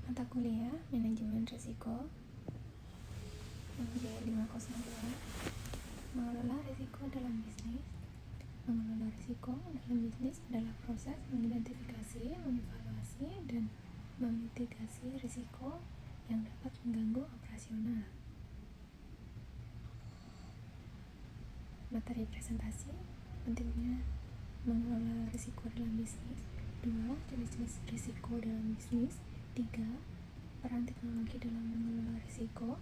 Mata kuliah Manajemen Risiko MJ502. Mengelola risiko dalam bisnis. Mengelola risiko dalam bisnis adalah proses mengidentifikasi, mengevaluasi, dan memitigasi risiko yang dapat mengganggu operasional. Materi presentasi: pentingnya mengelola risiko dalam bisnis. 2. Jenis-jenis risiko dalam bisnis. 3. Peran teknologi dalam mengelola risiko.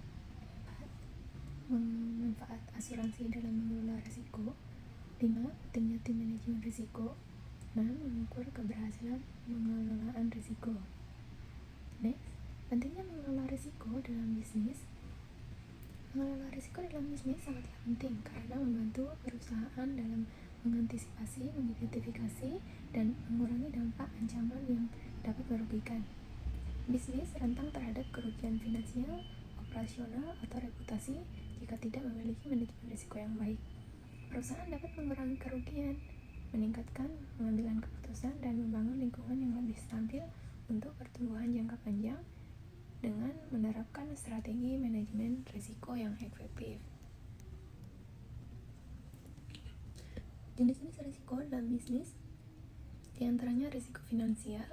4. Manfaat asuransi dalam mengelola risiko. 5. Pentingnya tim manajemen risiko. 6. Mengukur keberhasilan pengelolaan risiko. Next, pentingnya mengelola risiko dalam bisnis. Mengelola risiko dalam bisnis sangatlah penting karena membantu perusahaan dalam mengantisipasi, mengidentifikasi, dan mengurangi dampak ancaman yang dapat merugikan. Bisnis rentan terhadap kerugian finansial, operasional, atau reputasi jika tidak memiliki manajemen risiko yang baik. Perusahaan dapat mengurangi kerugian, meningkatkan pengambilan keputusan, dan membangun lingkungan yang lebih stabil untuk pertumbuhan jangka panjang dengan menerapkan strategi manajemen risiko yang efektif. Jenis-jenis risiko dalam bisnis diantaranya risiko finansial,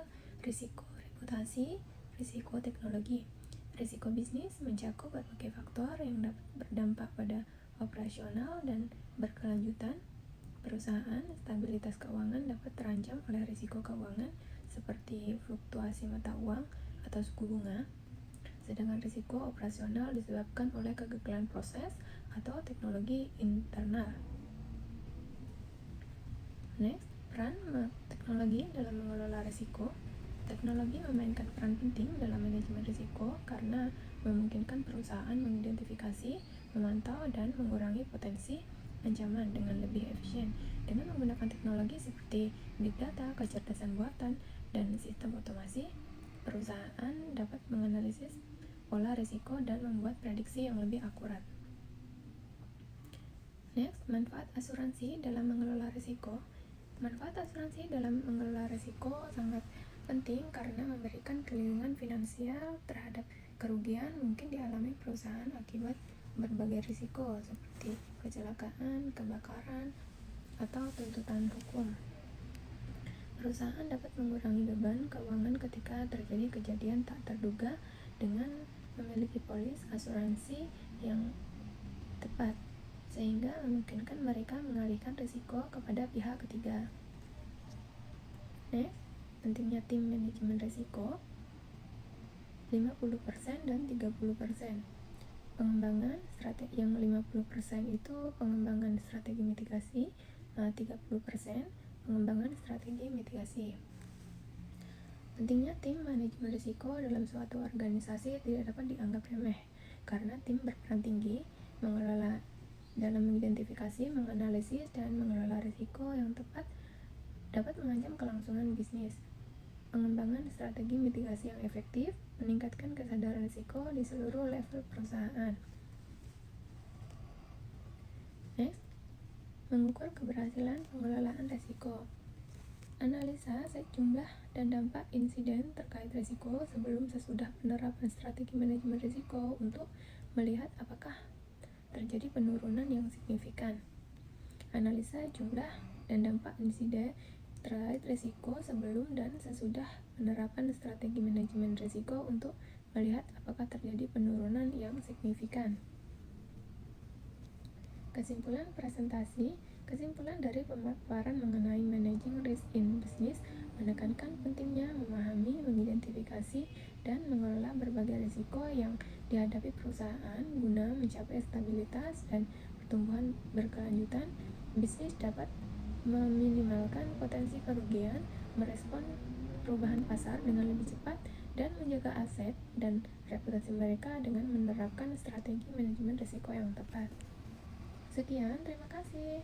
risiko reputasi, risiko teknologi. Risiko bisnis mencakup berbagai faktor yang dapat berdampak pada operasional dan berkelanjutan perusahaan. Stabilitas keuangan dapat terancam oleh risiko keuangan seperti fluktuasi mata uang atau suku bunga. Sedangkan risiko operasional disebabkan oleh kegagalan proses atau teknologi internal. Next, peran teknologi dalam mengelola risiko. Teknologi memainkan peran penting dalam manajemen risiko karena memungkinkan perusahaan mengidentifikasi, memantau, dan mengurangi potensi ancaman dengan lebih efisien. Dengan menggunakan teknologi seperti big data, kecerdasan buatan, dan sistem otomasi, perusahaan dapat menganalisis pola risiko dan membuat prediksi yang lebih akurat. Next, manfaat asuransi dalam mengelola risiko. Manfaat asuransi dalam mengelola risiko sangat penting karena memberikan perlindungan finansial terhadap kerugian mungkin dialami perusahaan akibat berbagai risiko seperti kecelakaan, kebakaran, atau tuntutan hukum. Perusahaan dapat mengurangi beban keuangan ketika terjadi kejadian tak terduga dengan memiliki polis asuransi yang tepat, sehingga memungkinkan mereka mengalihkan risiko kepada pihak ketiga. Next, pentingnya tim manajemen risiko. 50% dan 30%. Pengembangan strategi yang 50% itu pengembangan strategi mitigasi, 30% pengembangan strategi mitigasi. Pentingnya tim manajemen risiko dalam suatu organisasi tidak dapat dianggap remeh karena tim berperan tinggi mengelola dalam mengidentifikasi, menganalisis, dan mengelola risiko yang tepat dapat mengancam kelangsungan bisnis. Pengembangan strategi mitigasi yang efektif meningkatkan kesadaran risiko di seluruh level perusahaan. Next, mengukur keberhasilan pengelolaan risiko. Analisa sejumlah dan dampak insiden terkait risiko sebelum sesudah penerapan strategi manajemen risiko untuk melihat apakah terjadi penurunan yang signifikan. Analisa jumlah dan dampak insiden terkait risiko sebelum dan sesudah penerapan strategi manajemen risiko untuk melihat apakah terjadi penurunan yang signifikan. Kesimpulan presentasi. Kesimpulan dari pemaparan mengenai managing risk in business menekankan pentingnya memahami, mengidentifikasi, dan mengelola berbagai risiko yang dihadapi perusahaan guna mencapai stabilitas dan pertumbuhan berkelanjutan. Bisnis dapat meminimalkan potensi kerugian, merespon perubahan pasar dengan lebih cepat, dan menjaga aset dan reputasi mereka dengan menerapkan strategi manajemen risiko yang tepat. Sekian, terima kasih.